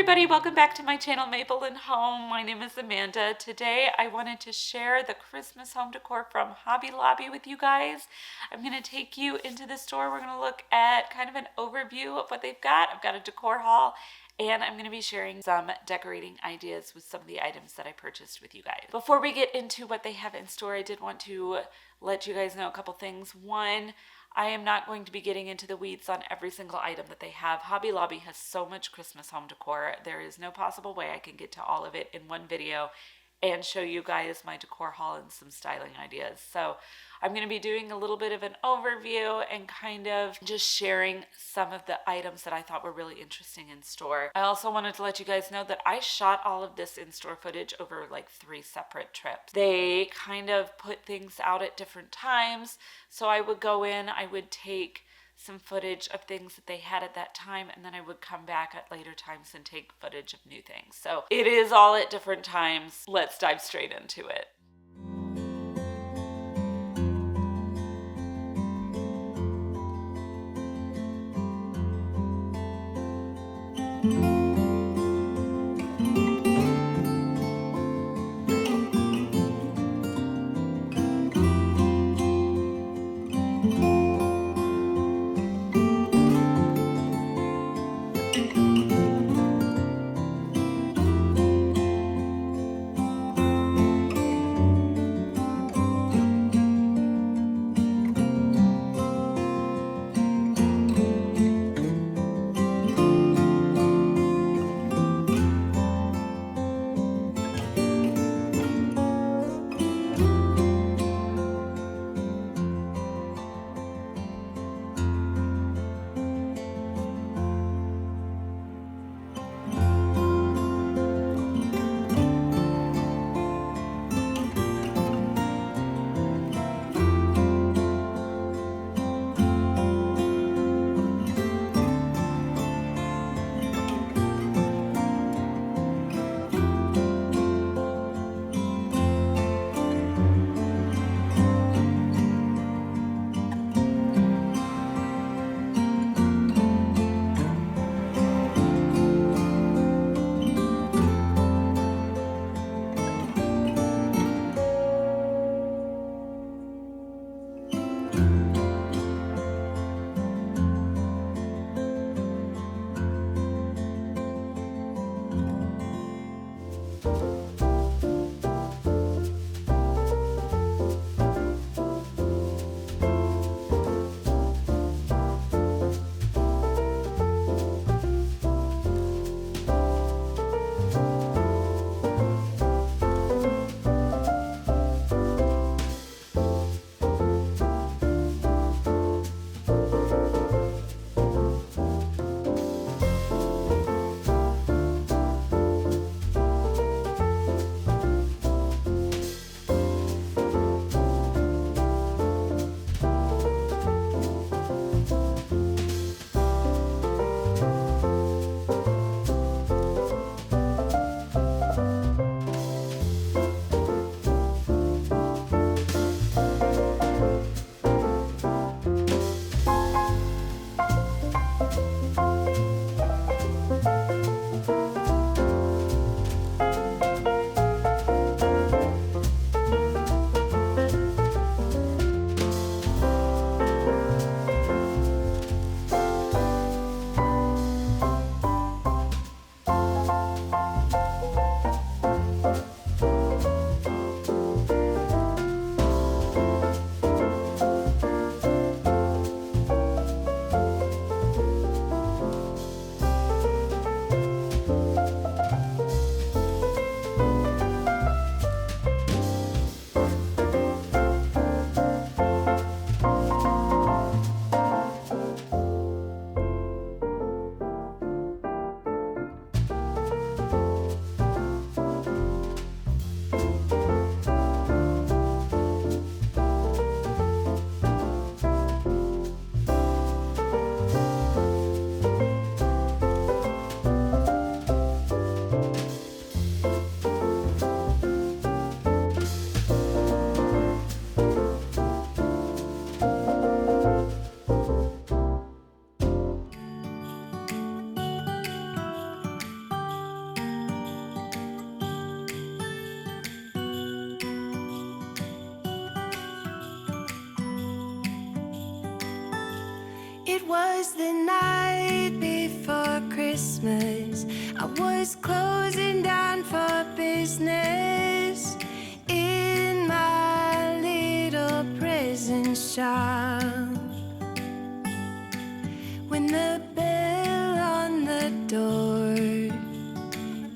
everybody, welcome back to my channel Maple and Home. My name is Amanda. Today I wanted to share the Christmas home decor from Hobby Lobby with you guys. I'm going to take you into the store. We're going to look at kind of an overview of what they've got. I've got a decor haul and I'm going to be sharing some decorating ideas with some of the items that I purchased with you guys. Before we get into what they have in store, I did want to let you guys know a couple things. One, I am not going to be getting into the weeds on every single item that they have. Hobby Lobby has so much Christmas home decor. There is no possible way I can get to all of it in one video and show you guys my decor haul and some styling ideas. So I'm going to be doing a little bit of an overview and kind of just sharing some of the items that I thought were really interesting in store. I also wanted to let you guys know that I shot all of this in-store footage over like 3 separate trips. They kind of put things out at different times. So I would go in, I would take some footage of things that they had at that time, and then I would come back at later times and take footage of new things. So it is all at different times. Let's dive straight into it. was the night before Christmas. I was closing down for business in my little prison shop, when the bell on the door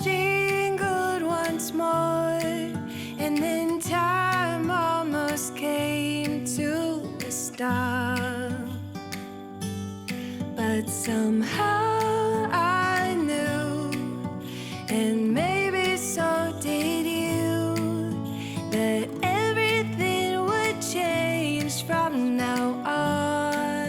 jingled once more, and then time almost came to a stop. But somehow I knew, and maybe so did you, that everything would change from now on.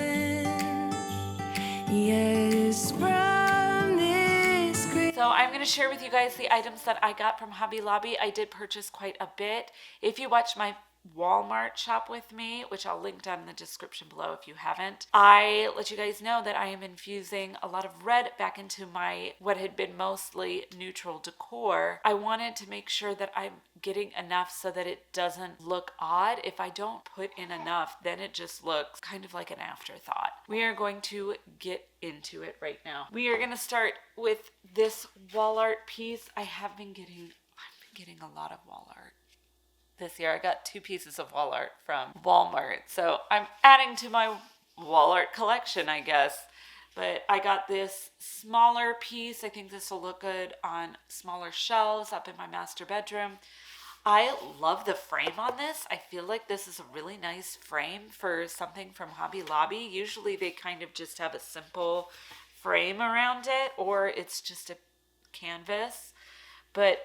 Yes, from this Christmas. So I'm going to share with you guys the items that I got from Hobby Lobby. I did purchase quite a bit. If you watch my Walmart shop with me, which I'll link down in the description below if you haven't, I let you guys know that I am infusing a lot of red back into my what had been mostly neutral decor. I wanted to make sure that I'm getting enough so that it doesn't look odd. If I don't put in enough, then it just looks kind of like an afterthought. We are going to get into it right now. We are going to start with this wall art piece. I've been getting a lot of wall art this year. I got 2 pieces of wall art from Walmart, so I'm adding to my wall art collection, I guess. But I got this smaller piece. I think this will look good on smaller shelves up in my master bedroom. I love the frame on this. I feel like this is a really nice frame for something from Hobby Lobby. Usually they kind of just have a simple frame around it, or it's just a canvas. But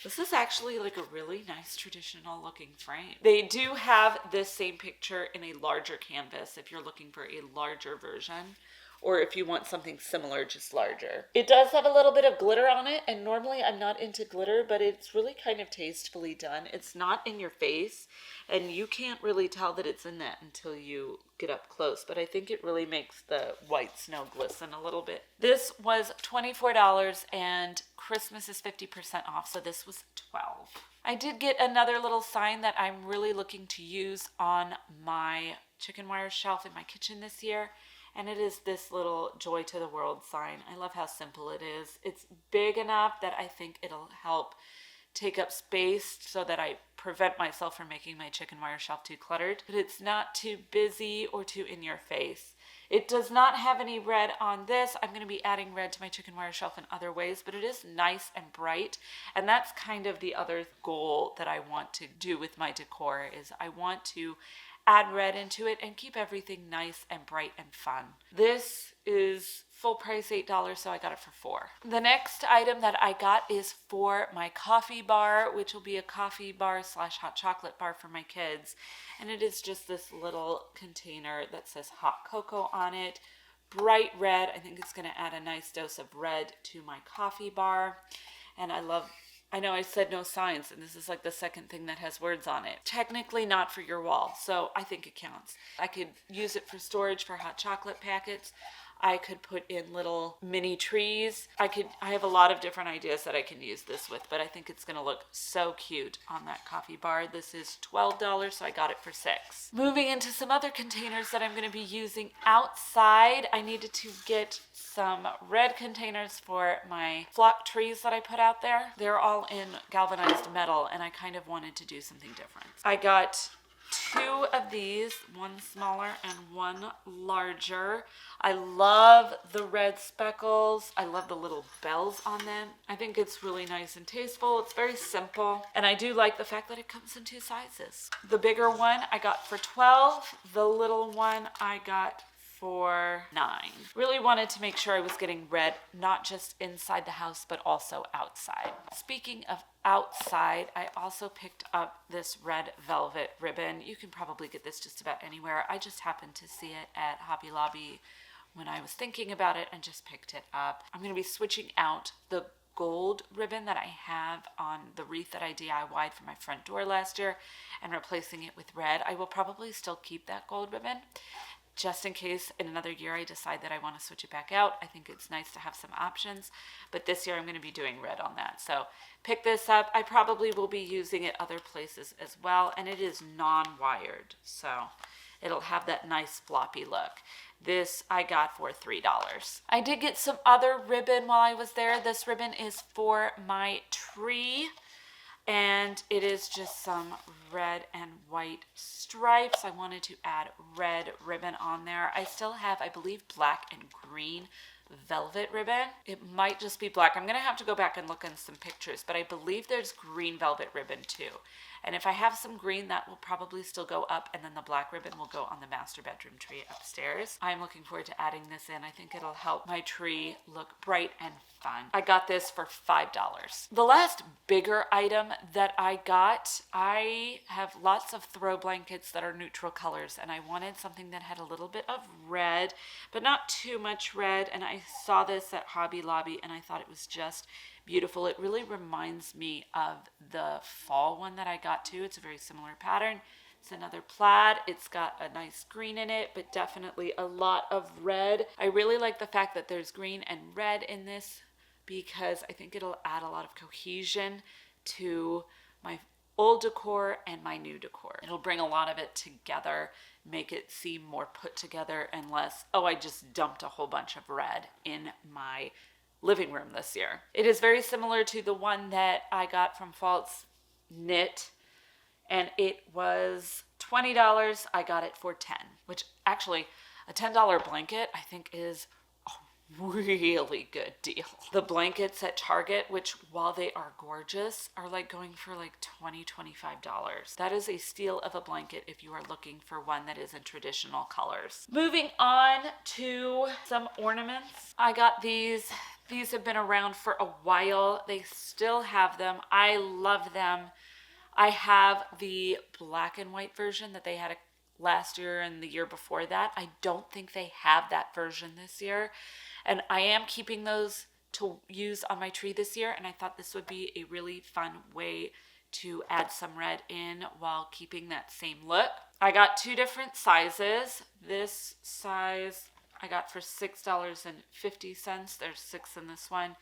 this is actually like a really nice traditional looking frame. They do have this same picture in a larger canvas if you're looking for a larger version, or if you want something similar, just larger. It does have a little bit of glitter on it, and normally I'm not into glitter, but it's really kind of tastefully done. It's not in your face, and you can't really tell that it's in that until you get up close, but I think it really makes the white snow glisten a little bit. This was $24, and Christmas is 50% off, so this was $12. I did get another little sign that I'm really looking to use on my chicken wire shelf in my kitchen this year. And it is this little Joy to the World sign. I love how simple it is. It's big enough that I think it'll help take up space so that I prevent myself from making my chicken wire shelf too cluttered. But it's not too busy or too in your face. It does not have any red on this. I'm going to be adding red to my chicken wire shelf in other ways, but it is nice and bright. And that's kind of the other goal that I want to do with my decor, is I want to add red into it and keep everything nice and bright and fun. This is full price $8, so I got it for $4. The next item that I got is for my coffee bar, which will be a coffee bar / hot chocolate bar for my kids. And it is just this little container that says hot cocoa on it. Bright red. I think it's going to add a nice dose of red to my coffee bar. And I know I said no signs, and this is like the second thing that has words on it. Technically not for your wall, so I think it counts. I could use it for storage for hot chocolate packets. I could put in little mini trees. I have a lot of different ideas that I can use this with, but I think it's going to look so cute on that coffee bar. This is $12, so I got it for $6. Moving into some other containers that I'm going to be using outside. I needed to get some red containers for my flock trees that I put out there. They're all in galvanized metal, and I kind of wanted to do something different. I got 2 of these, one smaller and one larger. I love the red speckles. I love the little bells on them. I think it's really nice and tasteful. It's very simple. And I do like the fact that it comes in 2 sizes. The bigger one I got for $12. The little one I got for $9. Really wanted to make sure I was getting red, not just inside the house, but also outside. Speaking of outside, I also picked up this red velvet ribbon. You can probably get this just about anywhere. I just happened to see it at Hobby Lobby when I was thinking about it and just picked it up. I'm going to be switching out the gold ribbon that I have on the wreath that I DIY'd for my front door last year and replacing it with red. I will probably still keep that gold ribbon, just in case in another year I decide that I want to switch it back out. I think it's nice to have some options, but this year I'm going to be doing red on that. So pick this up. I probably will be using it other places as well, and it is non-wired, so it'll have that nice floppy look. This I got for $3. I did get some other ribbon while I was there. This ribbon is for my tree, and it is just some red and white stripes. I wanted to add red ribbon on there. I still have, I believe, black and green velvet ribbon. It might just be black. I'm gonna have to go back and look in some pictures, but I believe there's green velvet ribbon too. And if I have some green, that will probably still go up, and then the black ribbon will go on the master bedroom tree upstairs. I'm looking forward to adding this in. I think it'll help my tree look bright and fun. I got this for $5. The last bigger item that I got, I have lots of throw blankets that are neutral colors, and I wanted something that had a little bit of red, but not too much red. And I saw this at Hobby Lobby, and I thought it was just beautiful. It really reminds me of the fall one that I got too. It's a very similar pattern. It's another plaid. It's got a nice green in it, but definitely a lot of red. I really like the fact that there's green and red in this because I think it'll add a lot of cohesion to my old decor and my new decor. It'll bring a lot of it together, make it seem more put together and less, oh, I just dumped a whole bunch of red in my living room this year. It is very similar to the one that I got from False Knit, and it was $20. I got it for $10, which actually a $10 blanket I think is a really good deal. The blankets at Target, which while they are gorgeous, are like going for like $20, $25. That is a steal of a blanket if you are looking for one that is in traditional colors. Moving on to some ornaments. I got these. These have been around for a while. They still have them. I love them. I have the black and white version that they had last year and the year before that. I don't think they have that version this year. And I am keeping those to use on my tree this year. And I thought this would be a really fun way to add some red in while keeping that same look. I got two different sizes. This size I got for $6.50. There's 6 in this one.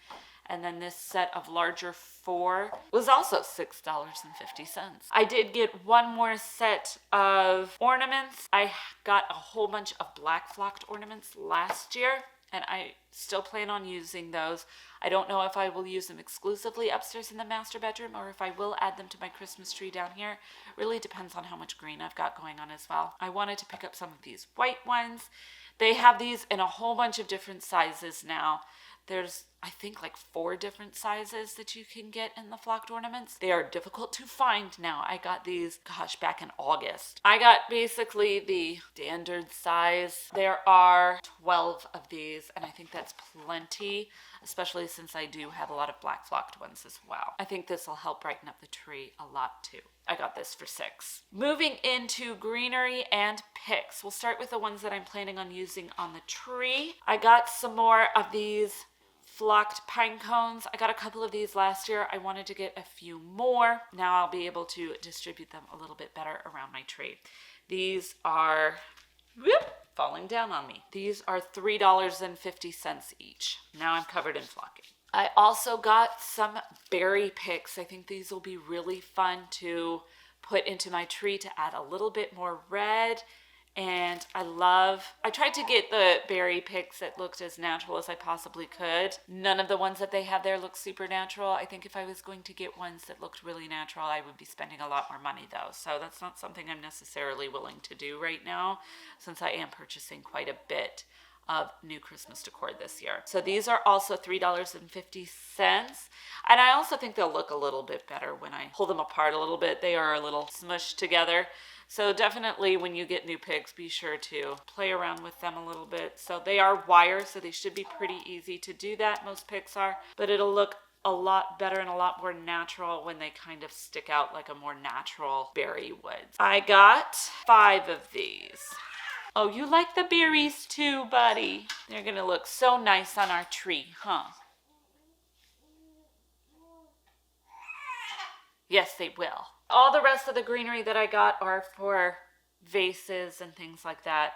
And then this set of larger 4 was also $6.50. I did get one more set of ornaments. I got a whole bunch of black flocked ornaments last year, and I still plan on using those. I don't know if I will use them exclusively upstairs in the master bedroom or if I will add them to my Christmas tree down here. Really depends on how much green I've got going on as well. I wanted to pick up some of these white ones. They have these in a whole bunch of different sizes now. There's, I think, like 4 different sizes that you can get in the flocked ornaments. They are difficult to find now. I got these, gosh, back in August. I got basically the standard size. There are 12 of these, and I think that's plenty, especially since I do have a lot of black flocked ones as well. I think this will help brighten up the tree a lot too. I got this for $6. Moving into greenery and picks. We'll start with the ones that I'm planning on using on the tree. I got some more of these flocked pine cones. I got a couple of these last year. I wanted to get a few more. Now I'll be able to distribute them a little bit better around my tree. These are falling down on me. These are $3.50 each. Now I'm covered in flocking. I also got some berry picks. I think these will be really fun to put into my tree to add a little bit more red. And I tried to get the berry picks that looked as natural as I possibly could. None of the ones that they have there look super natural. I think if I was going to get ones that looked really natural, I would be spending a lot more money though. So that's not something I'm necessarily willing to do right now, since I am purchasing quite a bit of new Christmas decor this year. So these are also $3.50. And I also think they'll look a little bit better when I pull them apart a little bit. They are a little smushed together. So definitely when you get new picks, be sure to play around with them a little bit. So they are wire, so they should be pretty easy to do that. Most picks are, but it'll look a lot better and a lot more natural when they kind of stick out like a more natural berry would. I got 5 of these. Oh, you like the berries too, buddy. They're gonna look so nice on our tree, huh? Yes, they will. All the rest of the greenery that I got are for vases and things like that.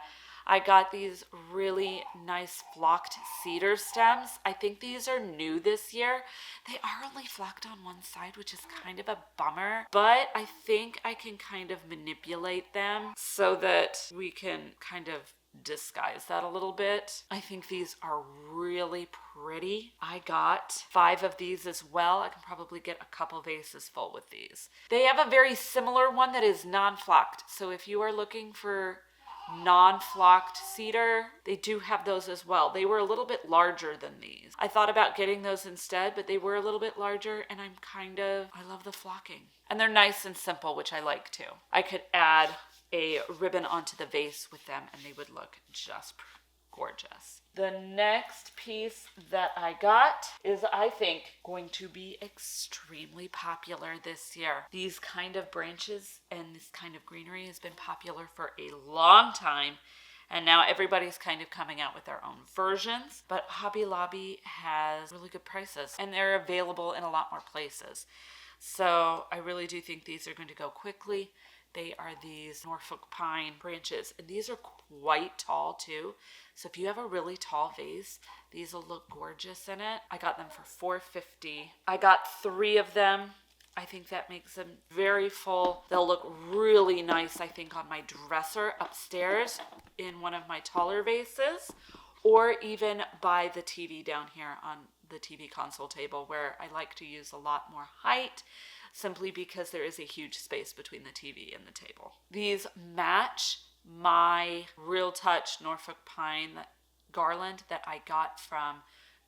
I got these really nice flocked cedar stems. I think these are new this year. They are only flocked on one side, which is kind of a bummer, but I think I can kind of manipulate them so that we can kind of disguise that a little bit. I think these are really pretty. I got 5 of these as well. I can probably get a couple vases full with these. They have a very similar one that is non-flocked. So if you are looking for non-flocked cedar, they do have those as well. They were a little bit larger than these. I thought about getting those instead, but they were a little bit larger, and I love the flocking. And they're nice and simple, which I like too. I could add a ribbon onto the vase with them and they would look just gorgeous. The next piece that I got is, I think, going to be extremely popular this year. These kind of branches and this kind of greenery has been popular for a long time, and now everybody's kind of coming out with their own versions. But Hobby Lobby has really good prices and they're available in a lot more places. So I really do think these are going to go quickly. They are these Norfolk pine branches, and these are quite tall too. So if you have a really tall vase, these will look gorgeous in it. I got them for $4.50. I got 3 of them. I think that makes them very full. They'll look really nice, I think, on my dresser upstairs in one of my taller vases, or even by the TV down here on the TV console table, where I like to use a lot more height, simply because there is a huge space between the TV and the table. These match my Real Touch Norfolk Pine garland that I got from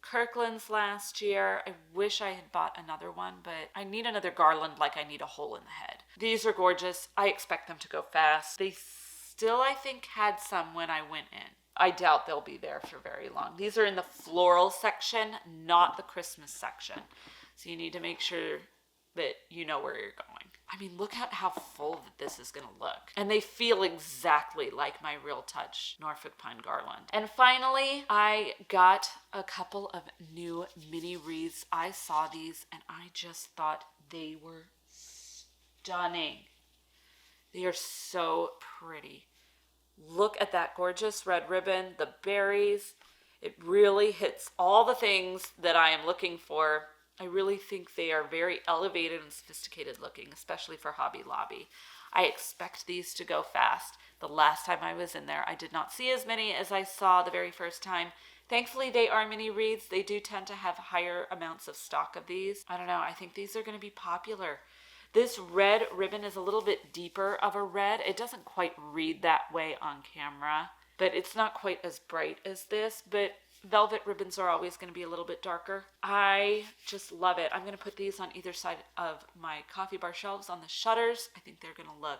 Kirkland's last year. I wish I had bought another one, but I need another garland like I need a hole in the head. These are gorgeous. I expect them to go fast. They still, I think, had some when I went in. I doubt they'll be there for very long. These are in the floral section, not the Christmas section. So you need to make sure that you know where you're going. I mean, look at how full that this is gonna look. And they feel exactly like my Real Touch Norfolk Pine garland. And finally, I got a couple of new mini wreaths. I saw these and I just thought they were stunning. They are so pretty. Look at that gorgeous red ribbon, the berries. It really hits all the things that I am looking for. I really think they are very elevated and sophisticated looking, especially for Hobby Lobby. I expect these to go fast. The last time I was in there, I did not see as many as I saw the very first time. Thankfully, they are mini wreaths. They do tend to have higher amounts of stock of these. I don't know. I think these are going to be popular. This red ribbon is a little bit deeper of a red. It doesn't quite read that way on camera, but it's not quite as bright as this, but velvet ribbons are always going to be a little bit darker. I just love it. I'm going to put these on either side of my coffee bar shelves on the shutters. I think they're going to look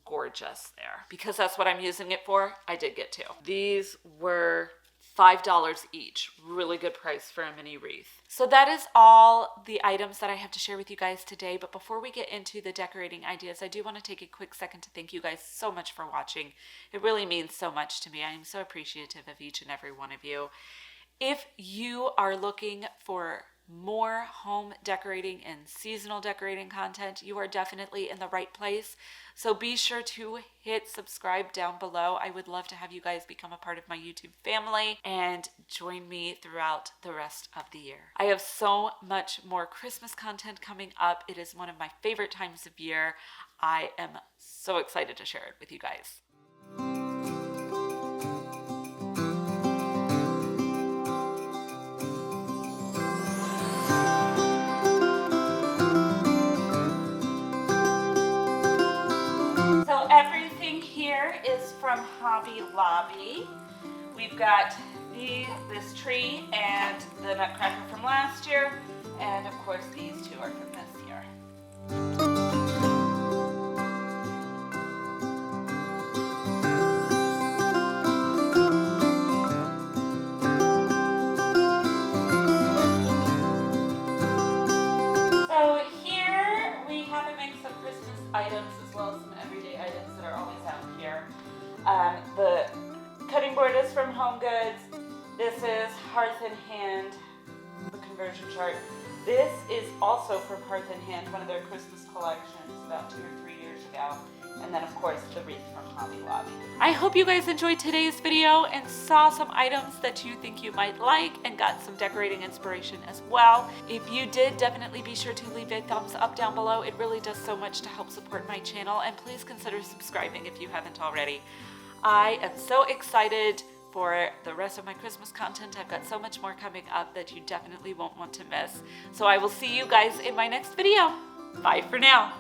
gorgeous there. Because that's what I'm using it for, I did get 2. These were $5 each. Really good price for a mini wreath. So that is all the items that I have to share with you guys today. But before we get into the decorating ideas, I do want to take a quick second to thank you guys so much for watching. It really means so much to me. I am so appreciative of each and every one of you. If you are looking for more home decorating and seasonal decorating content, you are definitely in the right place. So be sure to hit subscribe down below. I would love to have you guys become a part of my YouTube family and join me throughout the rest of the year. I have so much more Christmas content coming up. It is one of my favorite times of year. I am so excited to share it with you guys. Everything here is from Hobby Lobby. We've got this tree and the nutcracker from last year, and of course these 2 are from this year. So here we have a mix of Christmas items as well as some everyday items that are always out here. The cutting board is from Home Goods. This is Hearth and Hand, the conversion chart. This is also from Hearth and Hand, one of their Christmas collections about 2 or 3 years ago. And then of course the wreath from Hobby Lobby. I hope you guys enjoyed today's video and saw some items that you think you might like and got some decorating inspiration as well. If you did, definitely be sure to leave a thumbs up down below. It really does so much to help support my channel, and please consider subscribing if you haven't already. I am so excited for the rest of my Christmas content. I've got so much more coming up that you definitely won't want to miss. So I will see you guys in my next video. Bye for now.